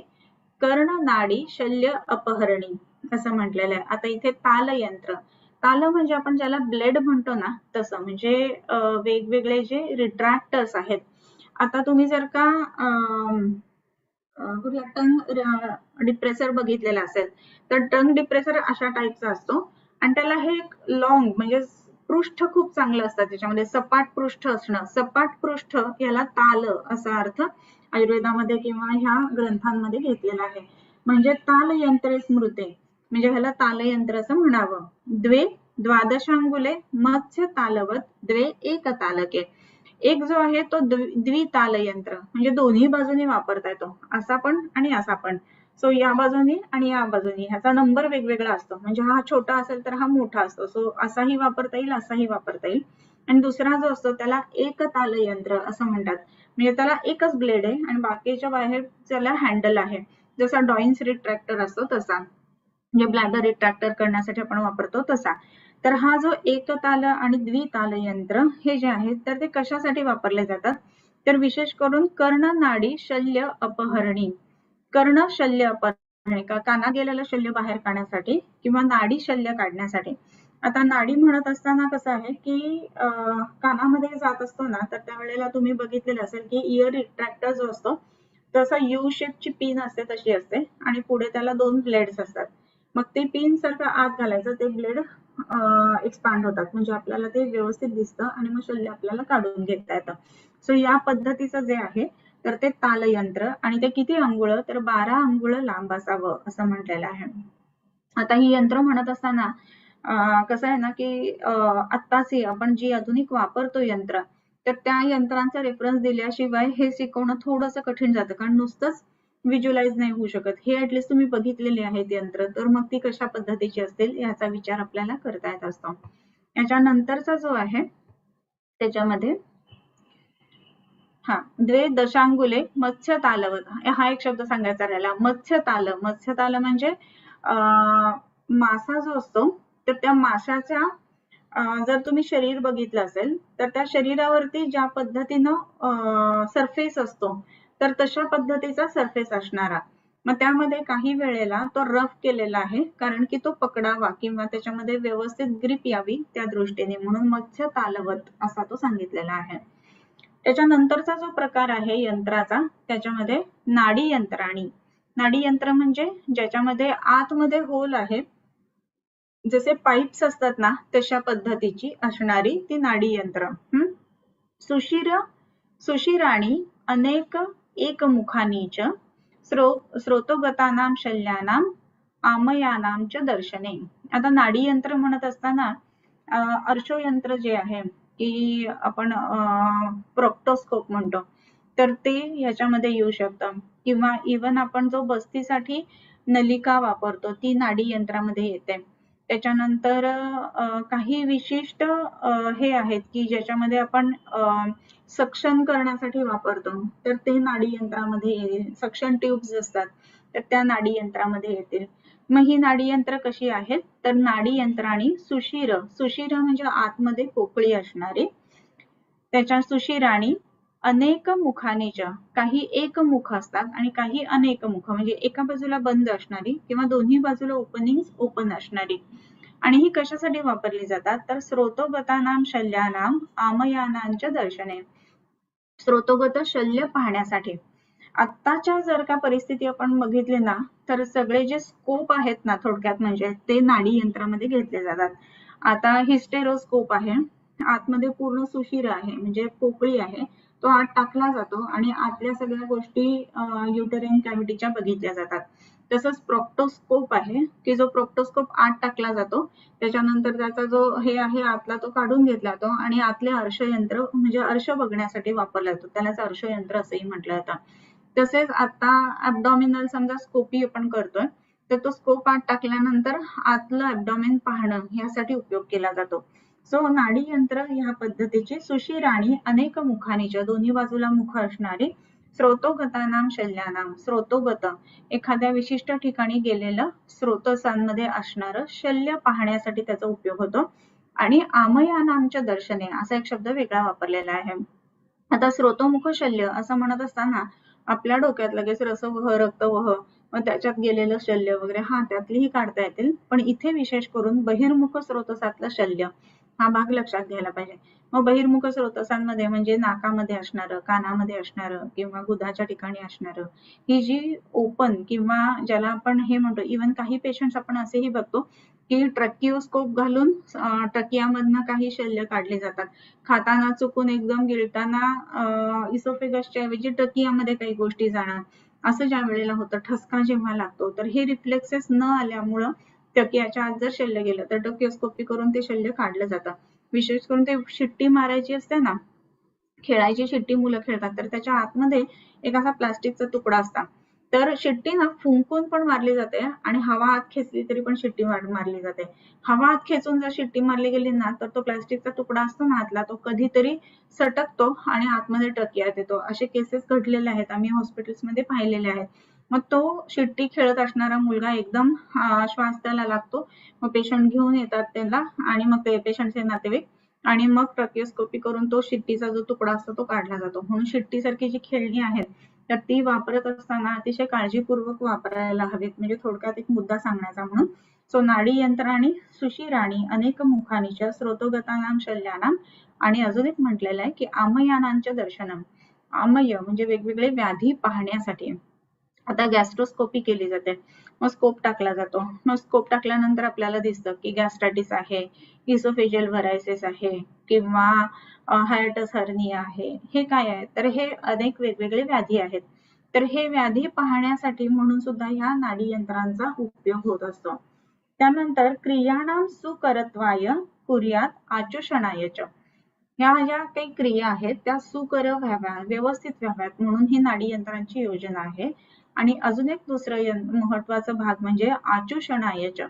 कर्ण नाडी शल्य अपहरणी असं म्हटलेलं आहे. आता इथे तालयंत्र, ताल म्हणजे आपण ज्याला ब्लेड म्हणतो ना तसं, म्हणजे वेगवेगळे जे रिट्रॅक्टर्स आहेत. आता तुम्ही जर का टंग डिप्रेसर बघितलेला असेल तर टंग डिप्रेसर अशा टाईपचा असतो, आणि त्याला हे एक लॉंग, म्हणजे पृष्ठ खूप चांगलं असतं, त्याच्यामध्ये सपाट पृष्ठ असणं, सपाट पृष्ठ याला ताल असा अर्थ आयुर्वेदामध्ये किंवा ह्या ग्रंथांमध्ये घेतलेला आहे. म्हणजे तालयंत्रे स्मृते, म्हणजे ह्याला तालयंत्र असं म्हणावं. द्वे द्वादशांगुले मत्स्य तालवत द्वे एक तालके, एक जो आहे तो द्विताल यंत्र, म्हणजे दोन्ही बाजूनी वापरता येतो, असा पण आणि असा पण. सो या बाजूनी आणि या बाजूनी ह्याचा नंबर वेगवेगळा असतो, म्हणजे हा छोटा असेल तर हा मोठा असतो, सो असाही वापरता येईल, असाही वापरता येईल. आणि दुसरा जो असतो त्याला एक ताल यंत्र असं म्हणतात, म्हणजे त्याला एकच ब्लेड आहे आणि बाकीच्या बाहेर त्याला हँडल आहे, जसा डॉईन्स रिट्रॅक्टर असतो तसा, म्हणजे ब्लॅडर रिट्रॅक्टर करण्यासाठी आपण वापरतो तसा. तर हा जो एकताल आणि द्विताल यंत्र हे जे आहेत तर ते कशासाठी वापरले जातात, तर विशेष करून कर्ण नाडी शल्य अपहरणी, कर्ण शल्य अपहरणी, कानात गेलेलं शल्य बाहेर काढण्यासाठी किंवा नाडी शल्य काढण्यासाठी. आता नाडी म्हणत असताना कसं आहे की कानामध्ये जात असतो ना, तर त्यावेळेला तुम्ही बघितलेलं असेल की इयर रिट्रॅक्टर जो असतो तसा यू शेपची पिन असते तशी असते, आणि पुढे त्याला दोन ब्लेड्स असतात. मग ते पिन सारखं आत घालायचं, ते ब्लेड एक्सपांड होतात, म्हणजे आपल्याला ते व्यवस्थित दिसतं आणि मग शल्य आपल्याला काढून घेता येतं. सो या पद्धतीचं जे आहे तर ते तालयंत्र, आणि ते किती अंगुळ, तर 12 अंगुळ लांब असावं असं म्हटलेलं आहे. आता ही यंत्र म्हणत असताना कसं आहे ना की आत्ताची आपण जी आधुनिक वापरतो यंत्र, तर त्या यंत्रांचा रेफरन्स दिल्याशिवाय हे शिकवणं थोडंसं कठीण जातं, कारण नुसतंच व्हिज्युअलाइज नाही होऊ शकत. हे ऍटलिस्ट तुम्ही बघितलेले आहेत यंत्र, तर मग ती कशा पद्धतीची असतील याचा विचार आपल्याला करता येत असतो. याच्यानंतरचा जो आहे त्याच्यामध्ये द्वे दशांगुले मत्स्य तालवत, हा एक शब्द सांगायचा राहिला, मत्स्य ताल. मत्स्य ताल म्हणजे मासा जो असतो, तर त्या माशाच्या जर तुम्ही शरीर बघितलं असेल तर त्या शरीरावरती ज्या पद्धतीनं सरफेस असतो तर तशा पद्धतीचा सरफेस असणारा, मग त्यामध्ये काही वेळेला तो रफ केलेला आहे, कारण की तो पकडावा किंवा त्याच्यामध्ये व्यवस्थित ग्रिप यावी त्या दृष्टीने, म्हणून मत्स्य तालवत असा तो सांगितलेला आहे. त्याच्यानंतरचा जो प्रकार आहे यंत्राचा, त्याच्यामध्ये नाडी यंत्राणी. नाडी यंत्र म्हणजे ज्याच्यामध्ये आतमध्ये होल आहे, जसे पाईप्स असतात ना तशा पद्धतीची असणारी ती नाडी यंत्र. सुशिराणी अनेक एकमुखानीच स्रोतोगतानां शल्यानां आमयानां च दर्शने. आता नाडी यंत्र म्हणत असताना अर्शोयंत्र जे आहे की आपण प्रोक्टोस्कोप म्हणतो, तर ते ह्याच्यामध्ये येऊ शकतं, किंवा इवन आपण जो बस्तीसाठी नलिका वापरतो ती नाडी यंत्रामध्ये येते. त्याच्यानंतर काही विशिष्ट हे आहेत की ज्याच्यामध्ये आपण सक्शन करण्यासाठी वापरतो, तर ते नाडी यंत्रामध्ये येईल. सक्शन ट्यूब्स असतात तर त्या नाडी यंत्रामध्ये येतील. मग ही नाडी यंत्र कशी आहेत, तर नाडी यंत्राणी सुशिर म्हणजे आतमध्ये पोकळी असणारी, त्याच्या सुशिराणी अनेक मुखानीच्या, काही एक मुख असतात आणि काही अनेक मुख, म्हणजे एका बाजूला बंद असणारी किंवा दोन्ही बाजूला ओपन असणारी. आणि ही कशासाठी वापरली जातात, तर स्रोतोगतानां शल्यानां आमयानांच्या दर्शने. स्रोतोगत शल्य पाहण्यासाठी. आत्ताच्या जर का परिस्थिती आपण बघितली ना, तर सगळे जे स्कोप आहेत ना, थोडक्यात म्हणजे ते नाडी यंत्रामध्ये घेतले जातात. आता हिस्टेरोस्कोप आहे, आतमध्ये पूर्ण सुशिर आहे म्हणजे पोकळी आहे, तो आत टाकला जातो आणि आतल्या सगळ्या गोष्टी युटराइन कॅव्हिटीच्या बघितल्या जातात. तसंच प्रोक्टोस्कोप आहे की जो प्रोक्टोस्कोप आत टाकला जातो, त्याच्यानंतर त्याचा जो हे आहे आतला तो काढून घेतला जातो आणि आतले अर्शयंत्र म्हणजे अर्श बघण्यासाठी वापरला जातो, त्यालाच अर्शयंत्र असंही म्हटलं जातं. तसेच आता ऍब्डॉमिनल समजा स्कोपी आपण करतोय, तर तो स्कोप आत टाकल्यानंतर आतलं ऍब्डॉमिन पाहणं यासाठी उपयोग केला जातो. सो नाडी यंत्र ह्या पद्धतीची सुशिराणी अनेक मुखानीच्या, दोन्ही बाजूला मुख असणारी, स्रोतोगतानां शल्यानां, स्रोतोगत एखाद्या विशिष्ट ठिकाणी गेलेलं स्रोतसांमध्ये असणारं शल्य पाहण्यासाठी त्याचा उपयोग होतो. आणि आमयानांच्या दर्शने असा एक शब्द वेगळा वापरलेला आहे. आता स्रोतोमुख शल्य असं म्हणत असताना आपल्या डोक्यात लगेच रसवह, रक्तवह, मग त्याच्यात गेलेलं शल्य वगैरे हा त्यातलीही काढता येतील, पण इथे विशेष करून बहिर्मुख स्रोतसातलं शल्य हा भाग लक्षात घ्यायला पाहिजे. मग बहिर्मुख स्रोतसांमध्ये म्हणजे नाकामध्ये असणारं, कानामध्ये असणारं किंवा गुदाच्या ठिकाणी असणारं, ही जी ओपन किंवा ज्याला आपण हे म्हणतो, इवन काही पेशंट्स आपण असेही बघतो की ट्रकिओस्कोप घालून ट्रकियामधनं काही शल्य काढले जातात. खाताना चुकून एकदम गिळताना इसोफेगसच्या ऐवजी ट्रकियामध्ये काही गोष्टी जाणार, असं ज्या वेळेला होतं, ठसका जेव्हा लागतो, तर हे रिफ्लेक्सेस न आल्यामुळं ट्रकियाच्या आत जर शल्य गेलं तर ट्रकिओस्कोपी करून ते शल्य काढलं जातं. विशेष करून ते शिट्टी मारायची असते ना, खेळायची शिट्टी मुलं खेळतात, तर त्याच्या आतमध्ये एक असा प्लास्टिकचा तुकडा असता, तर शिट्टी ना फुंकून पण मारली जाते आणि हवा आत खेचली तरी पण शिट्टी मारली जाते. हवा आत खेचून जर शिट्टी मारली गेली ना, तर तो प्लास्टिकचा तुकडा असतो ना आतला, तो कधीतरी सटकतो आणि आतमध्ये ट्रकियात येतो. असे केसेस घडलेले आहेत, आम्ही हॉस्पिटल्समध्ये पाहिलेले आहेत. मग तो शिट्टी खेळत असणारा मुलगा एकदम श्वास त्याला लागतो, मग पेशंट घेऊन येतात त्याला आणि मग ते पेशंटचे नातेवाईक, आणि मग ट्रकिओस्कोपी करून तो शिट्टीचा जो तुकडा असतो तो काढला जातो. म्हणून शिट्टी सारखी जी खेळणी आहेत तर ती वापरत असताना अतिशय काळजीपूर्वक वापरायला हवीत, म्हणजे थोडक्यात एक मुद्दा सांगण्याचा म्हणून. सो नाडी यंत्राणी सुशिराणी अनेक मुखानीच्या स्रोतोगतानां शल्यानां, आणि अजून एक म्हटलेलं आहे की आमयानांच्या दर्शनम. आमय म्हणजे वेगवेगळे व्याधी पाहण्यासाठी. आता गॅस्ट्रोस्कोपी केली जाते, मग स्कोप टाकला जातो, मग स्कोप टाकल्यानंतर आपल्याला दिसतं की गॅस्ट्रायटिस आहे, इसोफेजियल व्हरायसिस आहे किंवा हायटस हर्निया आहे. हे काय आहे, तर हे अनेक वेगवेगळे व्याधी आहेत. तर हे व्याधी पाहण्यासाठी म्हणून सुद्धा ह्या नाडी यंत्रांचा उपयोग होत असतो. त्यानंतर क्रियाणां सुकरत्वाय कुर्यात आचूषणायच. ह्या ज्या काही क्रिया आहेत त्या सुकर व्हाव्या, व्यवस्थित व्हाव्यात म्हणून ही नाडी यंत्रांची योजना आहे. आणि अजून एक दुसरं महत्वाचा भाग म्हणजे आचूषणायच.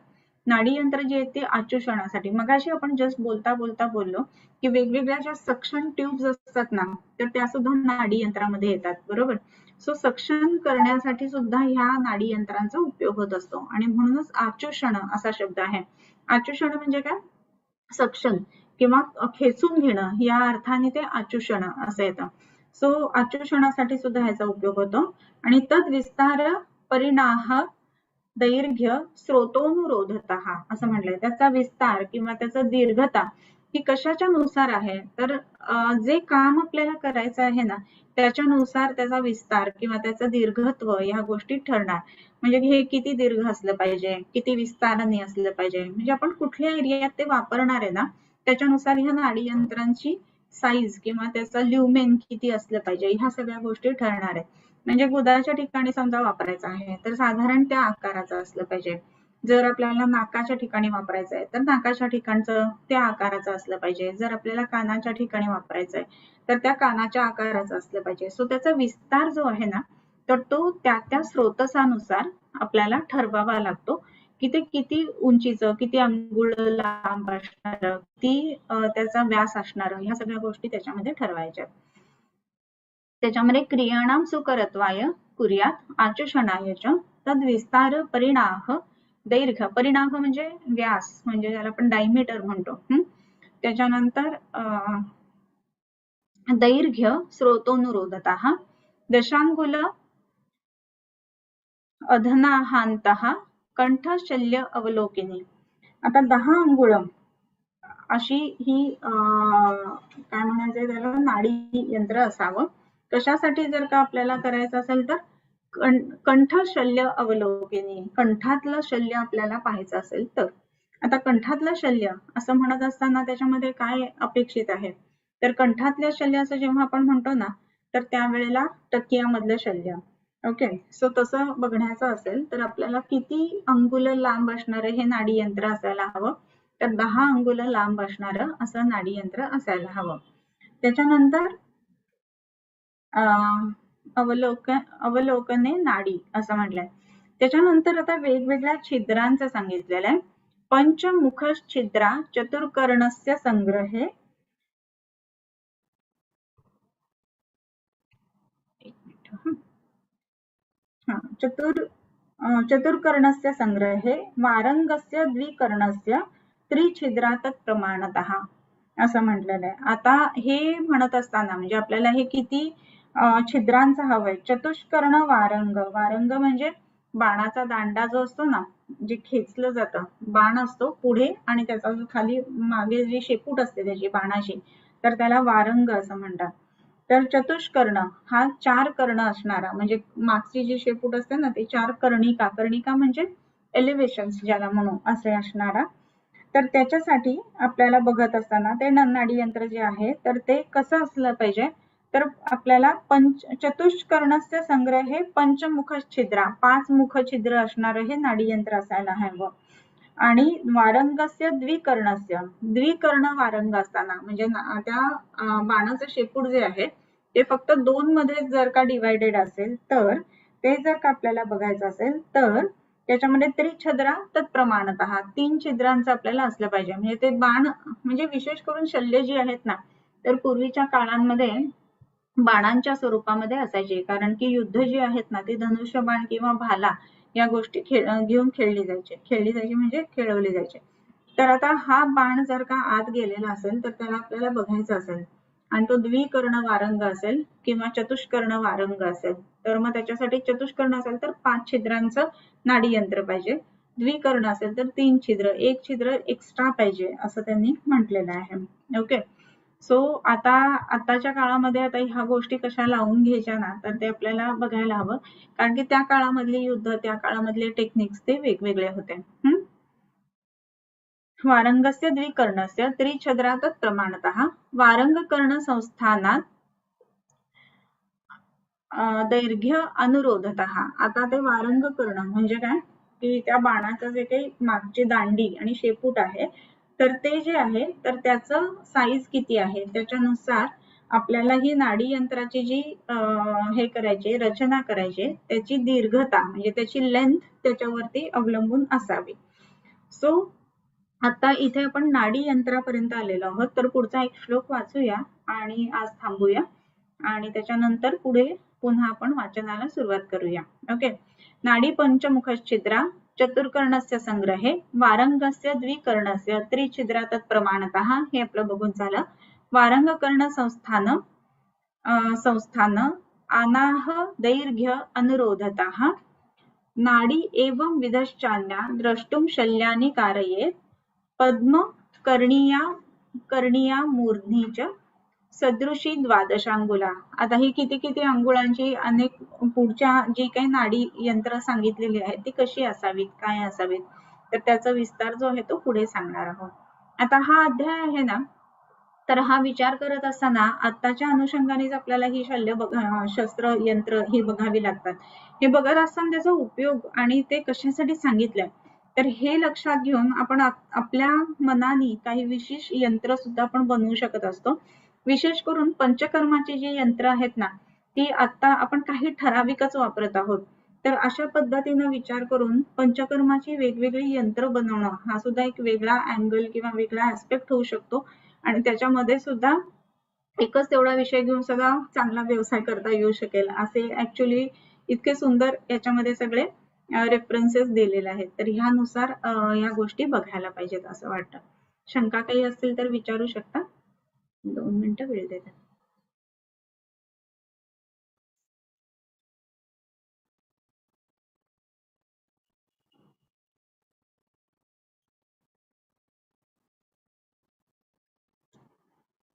नाडी यंत्र जे आहेत ते आचूषणासाठी, मगाशी आपण जस्ट बोलता बोललो की वेगवेगळ्या ज्या सक्शन ट्यूब्स असतात ना, तर त्या सुद्धा नाडी यंत्रामध्ये येतात, बरोबर. सो सक्शन करण्यासाठी सुद्धा ह्या नाडी यंत्रांचा उपयोग होत असतो, आणि म्हणूनच आचूषण असा शब्द आहे. आचूषण म्हणजे काय, सक्शन किंवा खेचून घेणं या अर्थाने ते आचूषण असं येतं. सो आचूषणासाठी सुद्धा ह्याचा उपयोग होतो. आणि तद विस्तार परिणाह दैर्घ्य स्रोतोनुरोधतः असं म्हटलंय. त्याचा विस्तार किंवा त्याचा दीर्घता ही कशाच्या नुसार आहे, तर जे काम आपल्याला करायचं आहे ना त्याच्यानुसार त्याचा विस्तार किंवा त्याचं दीर्घत्व या गोष्टी ठरणार. म्हणजे हे किती दीर्घ असलं पाहिजे, किती विस्ताराने असलं पाहिजे, म्हणजे आपण कुठल्या एरियात ते वापरणार आहे ना त्याच्यानुसार ह्या नाडी यंत्रांची साईज किंवा त्याचा ल्युमेन किती असलं पाहिजे ह्या सगळ्या गोष्टी ठरणार आहेत. म्हणजे गुदाच्या ठिकाणी समजा वापरायचं आहे तर साधारण त्या आकाराचं असलं पाहिजे. जर आपल्याला नाकाच्या ठिकाणी वापरायचं आहे तर नाकाच्या ठिकाणचं त्या आकाराचं असलं पाहिजे. जर आपल्याला कानाच्या ठिकाणी वापरायचं आहे तर त्या कानाच्या आकाराचं असलं पाहिजे. सो त्याचा विस्तार जो आहे ना तर तो त्या स्रोतसानुसार आपल्याला ठरवावा लागतो की ते किती उंचीचं, किती अंगुळ लांब असणार, किती त्याचा व्यास असणार, ह्या सगळ्या गोष्टी त्याच्यामध्ये ठरवायच्या. त्याच्यामध्ये क्रियाणाम सुकरत्वाय कुर्यात आचषणाय च तद्विस्तार परिणाह दैर्घ्य. परिणाह म्हणजे व्यास, म्हणजे ज्याला आपण डायमीटर म्हणतो. त्याच्यानंतर दैर्घ्य स्रोतोनुरोधतः दशांगुल अधनाहांतः कंठशल्य अवलोकिनी. आता 10 अंगुळ अशी ही काय म्हणायचंय त्याला नाडी यंत्र असावं. कशासाठी जर का आपल्याला करायचं असेल तर कंठशल्य अवलोकिनी, कंठातलं शल्य आपल्याला पाहायचं असेल तर. आता कंठातलं शल्य असं म्हणत असताना त्याच्यामध्ये काय अपेक्षित आहे, तर कंठातल्या शल्याचं जेव्हा आपण म्हणतो ना तर त्यावेळेला टक्क्यामधलं शल्य. ओके, सो तसं बघण्याचं असेल तर आपल्याला किती अंगुल लांब असणारं हे नाडी यंत्र असायला हवं, तर 10 अंगुल लांब असणारं असं नाडी यंत्र असायला हवं. त्याच्यानंतर अवलोकने नाडी असं म्हटलंय. त्याच्यानंतर आता वेगवेगळ्या छिद्रांचं सांगितलेलं आहे. पंचमुख छिद्रा चतुर्कर्णस्य संग्रहे चतुर्कर्णस्य संग्रहे वारंगस्य द्विकर्णस्य त्रिछिद्रा तत्प्रमाणतः असं म्हटलेलं आहे. आता हे म्हणत असताना म्हणजे आपल्याला हे किती छिद्रांचं हवंय. चतुष्कर्ण वारंग. वारंग म्हणजे बाणाचा दांडा जो असतो ना, जे खेचलं जातं, बाण असतो पुढे आणि त्याचा जो खाली मागे जी शेपूट असते त्याची बाणाची, तर त्याला वारंग असं म्हणतात. तर चतुष्कर्ण हा 4 कर्ण असणारा, म्हणजे मागची जी शेपूट असते ना ती 4 कर्णिका. कर्णिका म्हणजे एलिव्हेशन्स ज्याला म्हणू असे असणारा. तर त्याच्यासाठी आपल्याला बघत असताना ते नाडी यंत्र जे आहे तर ते कसं असलं पाहिजे, तर आपल्याला चतुष्कर्णस्य संग्रह हे पंचमुख छिद्रा, 5 मुख छिद्र असणारं हे नाडी यंत्र असायला हवं. आणि वारंगस्य द्विकर्णस्य, द्विकर्ण वारंग असताना म्हणजे त्या बाणाचं शेपूट जे आहे ते फक्त 2 मध्ये जर का डिवायडेड असेल तर ते जर का आपल्याला बघायचं असेल तर त्याच्यामध्ये त्रिछद्रा तत्प्रमाणतः 3 छिद्रांचं आपल्याला असलं पाहिजे. म्हणजे ते बाण म्हणजे विशेष करून शल्य जी आहेत ना तर पूर्वीच्या काळांमध्ये बाणांच्या स्वरूपामध्ये असायचे, कारण की युद्ध जी आहेत ना ती धनुष्यबाण किंवा भाला या गोष्टी घेऊन खेळली जायची म्हणजे खेळवली जायचे. तर आता हा बाण जर का आत गेलेला असेल तर त्याला आपल्याला बघायचं असेल आणि तो द्विकर्ण वारंग असेल किंवा चतुष्कर्ण वारंग असेल तर मग त्याच्यासाठी चतुष्कर्ण असेल तर 5 छिद्रांचं नाडी यंत्र पाहिजे, द्विकर्ण असेल तर 3 छिद्र, 1 छिद्र एक्स्ट्रा पाहिजे असं त्यांनी म्हटलेलं आहे. ओके, सो आताच्या काळामध्ये आता ह्या गोष्टी कशा लावून घ्यायच्या ना तर ते आपल्याला बघायला हवं, कारण की त्या काळामधले युद्ध, त्या काळामधले टेक्निक्स ते वेगवेगळे होते. वारंगस्य द्विकर्णस्य त्रिछद्रा तत्प्रमाणतः वारंगकर्ण संस्थानात दैर्घ्य अनुरोधतः. आता ते वारंगकर्ण म्हणजे काय की त्या बाणाचं जे काही मागची दांडी आणि शेपूट आहे तर ते जे आहे तर त्याचं साईज किती आहे त्याच्यानुसार आपल्याला ही नाडी यंत्राची जी हे करायची रचना करायची त्याची दीर्घता म्हणजे त्याची लेंथ त्याच्यावरती अवलंबून असावी. सो आता इथे आपण नाडी यंत्रापर्यंत आलेलो आहोत, तर पुढचा एक श्लोक वाचूया आणि आज थांबूया आणि त्याच्यानंतर पुढे पुन्हा आपण वाचनाला सुरुवात करूया. ओके, नाडी पंचमुख छिद्रा चतुर्कर्णस्य संग्रहे वारंगस्य द्विकर्णस्य त्रिछिद्रा तत्प्रमाणतः हे आपलं बघून झालं. वारंगकर्ण संस्थान आनाह दैर्घ्य अनुरोधतः नाडी एवं विधश्चान्या द्रष्टुम शल्यानी कारयेत पद्म कर्णिया मूर्ध्नी च सदृशी द्वादशांगुला. आता ही किती किती अंगुळांची अनेक पुढच्या जी काही नाडी यंत्र सांगितलेली आहेत ती कशी असावीत, काय असावीत, तर त्याचा विस्तार जो आहे तो पुढे सांगणार आहोत. आता हा अध्याय आहे ना, तर हा विचार करत असताना आत्ताच्या अनुषंगानेच आपल्याला ही शस्त्र यंत्र ही बघावी लागतात. हे बघत असताना त्याचा उपयोग आणि ते कशासाठी सांगितलंय तर हे लक्षात घेऊन आपण आपल्या मनाने काही विशेष यंत्र सुद्धा आपण बनवू शकत असतो. विशेष करून पंचकर्माची जी यंत्र आहेत ना ती आता आपण काही ठराविकच वापरत आहोत. तर अशा पद्धतीने विचार करून पंचकर्माची वेगवेगळी यंत्र बनवणं हा सुद्धा एक वेगळा अँगल किंवा वेगळा ऍस्पेक्ट होऊ शकतो आणि त्याच्यामध्ये सुद्धा एकच तेवढा विषय घेऊन सगळा चांगला व्यवसाय करता येऊ शकेल असे ऍक्च्युली इतके सुंदर याच्यामध्ये सगळे रेफरन्सेस दिलेले आहेत. तर ह्यानुसार या गोष्टी बघायला पाहिजेत असं वाटतं. शंका काही असतील तर विचारू शकता. 2 मिनिटं वेळ देते.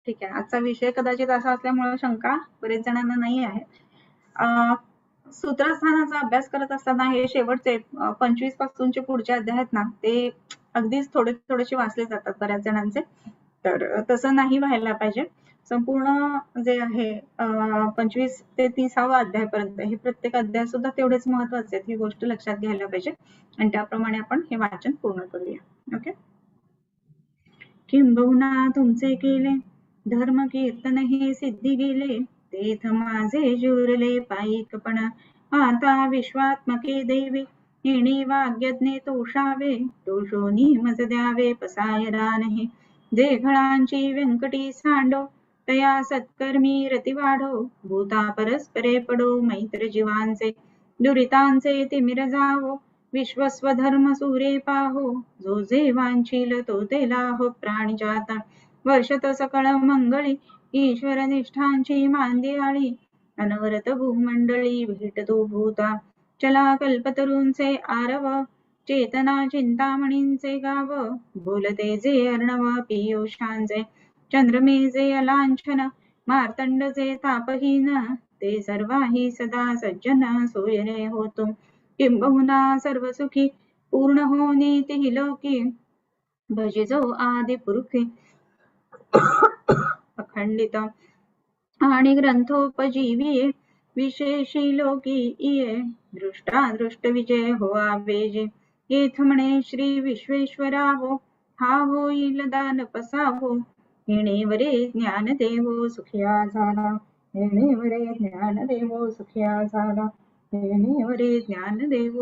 ठीक आहे. आजचा विषय कदाचित असा असल्यामुळे शंका बरेच जणांना नाही आहे. सूत्रस्थानाचा अभ्यास करत असताना हे शेवटचे 25 पासूनचे पुढचे अध्याय आहेत ना ते अगदीच थोडेसे वाचले जातात बऱ्याच जणांचे. तर तसं नाही व्हायला पाहिजे. संपूर्ण जे आहे 25 ते 30वा अध्यायपर्यंत हे प्रत्येक अध्याय सुद्धा तेवढेच महत्वाचे आहेत ही गोष्ट लक्षात घ्यायला पाहिजे आणि त्याप्रमाणे आपण हे वाचन पूर्ण करूया. ओके. किंबहुना तुमचे केले धर्म कीर्तन हे सिद्धी गेले तेथ माझे जुरले पायिकपण आता विश्वात्मके देवे येणे वाग्यज्ञे तोषावे तोषोनी मज द्यावे पसायदान हे जे घळांची व्यंकटी सांडो तया सत्कर्मी रती वाढो भूता परस्परे पडो मैत्र जीवांचे दुरितांचे तिमिर जावो विश्वस्वधर्म सूरे पाहो जो जे वांछील तो ते लाहो प्राणी जाता वर्षत सकळ मंगळी ईश्वर निष्ठांची मांदियाळी अनवरत भूमंडळी भेटतो भूता चला कल्पतरूंचे आरव चेतना चिंतामणींचे गाव बोलते जे अर्णव पियुषांचे चंद्रमेजे अलांछन मार्तंडचे तापहीन ते सर्वाही सदा सज्जन सोयरे होतो किंबहुना सर्व सुखी पूर्ण होनी तिही लोकी भजिजो आदि पुरुषी अखंडित आणि ग्रंथोपजीवी विशेषी लोकी इये दृष्ट विजय होआ बेजे येथ म्हणे श्री विश्वेश्वरावो हा होईल दान पसावो येणेवरे ज्ञान देवो सुखिया झाला येणेवरे ज्ञान देवो सुखिया झाला येणेवरे ज्ञान देवो